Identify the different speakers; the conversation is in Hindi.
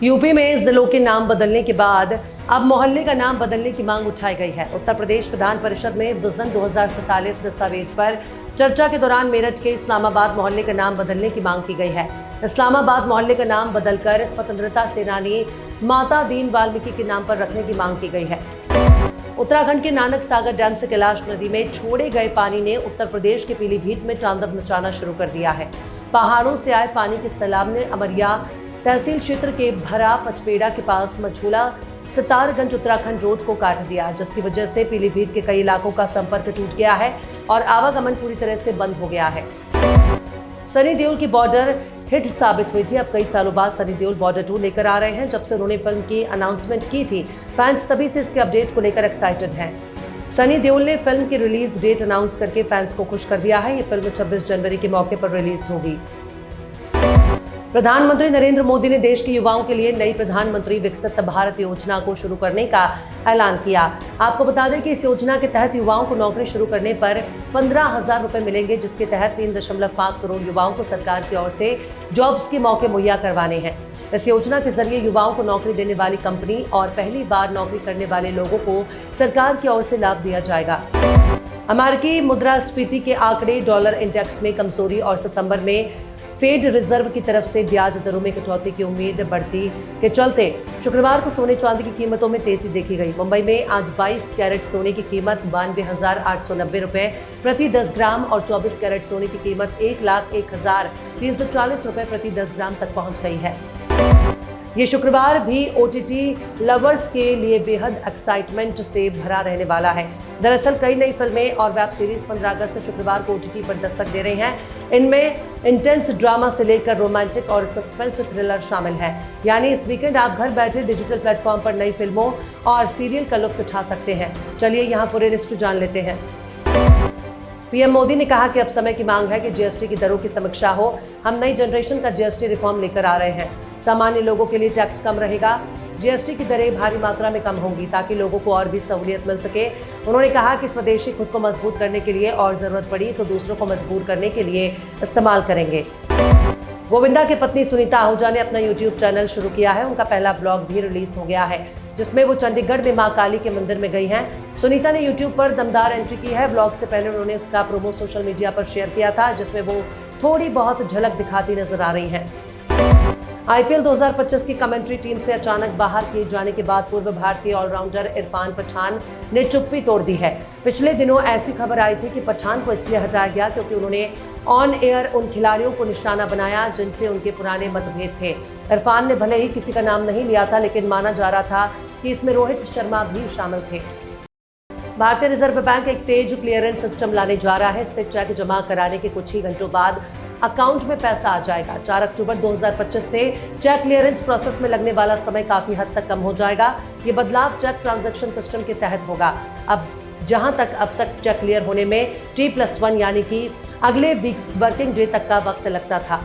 Speaker 1: यूपी में जिलों के नाम बदलने के बाद अब मोहल्ले का नाम बदलने की मांग उठाई गई है। उत्तर प्रदेश विधान परिषद में विजन 2047 दस्तावेज पर चर्चा के दौरान मेरठ के इस्लामाबाद मोहल्ले का नाम बदलने की मांग की गई है। इस्लामाबाद मोहल्ले का नाम बदलकर स्वतंत्रता सेनानी माता दीन वाल्मीकि के नाम पर रखने की मांग की गई है। उत्तराखंड के नानक सागर डैम से कैलाश नदी में छोड़े गए पानी ने उत्तर प्रदेश के पीलीभीत में तांडव मचाना शुरू कर दिया है। पहाड़ों से आए पानी के सैलाब ने अमरिया तहसील क्षेत्र के भरा पचपेड़ा के पास मझूला सितारगंज उत्तराखंड रोड को काट दिया, जिसकी वजह से पीलीभीत के कई इलाकों का संपर्क टूट गया है और आवागमन पूरी तरह से बंद हो गया है। सनी देओल की बॉर्डर हिट साबित हुई थी। अब कई सालों बाद सनी देओल बॉर्डर 2 लेकर आ रहे हैं। जब से उन्होंने फिल्म की अनाउंसमेंट की थी, फैंस तभी से इसके अपडेट को लेकर एक्साइटेड हैं। सनी देओल ने फिल्म की रिलीज डेट अनाउंस करके फैंस को खुश कर दिया है। ये फिल्म 26 जनवरी के मौके पर रिलीज होगी। प्रधानमंत्री नरेंद्र मोदी ने देश के युवाओं के लिए नई प्रधानमंत्री विकसित भारत योजना को शुरू करने का ऐलान किया। आपको बता दें कि इस योजना के तहत युवाओं को नौकरी शुरू करने पर 15,000 रुपए मिलेंगे, जिसके तहत 3.5 करोड़ युवाओं को सरकार की ओर से जॉब्स के मौके मुहैया करवाने हैं। इस योजना के जरिए युवाओं को नौकरी देने वाली कंपनी और पहली बार नौकरी करने वाले लोगों को सरकार की ओर से लाभ दिया जाएगा। अमेरिकी मुद्रास्फीति के आंकड़े, डॉलर इंडेक्स में कमजोरी और सितंबर में फेड रिजर्व की तरफ से ब्याज दरों में कटौती की उम्मीद बढ़ती के चलते शुक्रवार को सोने चांदी की कीमतों में तेजी देखी गई। मुंबई में आज 22 कैरेट सोने की कीमत 92,890 रुपए प्रति 10 ग्राम और 24 कैरेट सोने की कीमत 1,01,340 रुपए प्रति 10 ग्राम तक पहुंच गई है। ये शुक्रवार भी OTT लवर्स के लिए बेहद एक्साइटमेंट से भरा रहने वाला है। दरअसल कई नई फिल्में और वेब सीरीज 15 अगस्त शुक्रवार को OTT पर दस्तक दे रही हैं। इनमें इंटेंस ड्रामा से लेकर रोमांटिक और सस्पेंस थ्रिलर शामिल है। यानी इस वीकेंड आप घर बैठे डिजिटल प्लेटफॉर्म पर नई फिल्मों और सीरियल का लुत्फ उठा सकते हैं। चलिए यहाँ पूरे लिस्ट जान लेते हैं। पीएम मोदी ने कहा कि अब समय की मांग है कि जीएसटी की दरों की समीक्षा हो। हम नई जनरेशन का जीएसटी रिफॉर्म लेकर आ रहे हैं। सामान्य लोगों के लिए टैक्स कम रहेगा। जीएसटी की दरें भारी मात्रा में कम होंगी ताकि लोगों को और भी सहूलियत मिल सके। उन्होंने कहा कि स्वदेशी खुद को मजबूत करने के लिए और जरूरत पड़ी तो दूसरों को मजबूर करने के लिए इस्तेमाल करेंगे। गोविंदा की पत्नी सुनीता आहूजा ने अपना यूट्यूब चैनल शुरू किया है। उनका पहला ब्लॉग भी रिलीज हो गया है, जिसमें वो चंडीगढ़ में मां काली के मंदिर में गई हैं। सुनीता ने यूट्यूब पर दमदार एंट्री की है। ब्लॉग से पहले उन्होंने उसका प्रोमो सोशल मीडिया पर शेयर किया था, जिसमें वो थोड़ी बहुत झलक दिखाती नजर आ रही हैं। आईपीएल 2025 की कमेंट्री टीम से अचानक बाहर किए जाने के बाद पूर्व भारतीय ऑलराउंडर इरफान पठान ने चुप्पी तोड़ दी है। पिछले दिनों ऐसी खबर आई थी कि पठान को इसलिए हटाया गया क्योंकि उन्होंने ऑन एयर उन खिलाड़ियों को निशाना बनाया जिनसे उनके पुराने मतभेद थे। इरफान ने भले ही किसी का नाम नहीं लिया था, लेकिन माना जा रहा था कि इसमें रोहित शर्मा भी शामिल थे। भारतीय रिजर्व बैंक एक तेज क्लियरेंस सिस्टम लाने जा रहा है। इससे चेक जमा कराने के कुछ ही घंटों बाद अकाउंट में पैसा आ जाएगा। 4 अक्टूबर 2025 से चेक क्लियरेंस प्रोसेस में लगने वाला समय काफी हद तक कम हो जाएगा। ये बदलाव चेक ट्रांजैक्शन सिस्टम के तहत होगा। अब जहां तक अब तक चेक क्लियर होने में T+1 यानी कि अगले वीक वर्किंग डे तक का वक्त लगता था,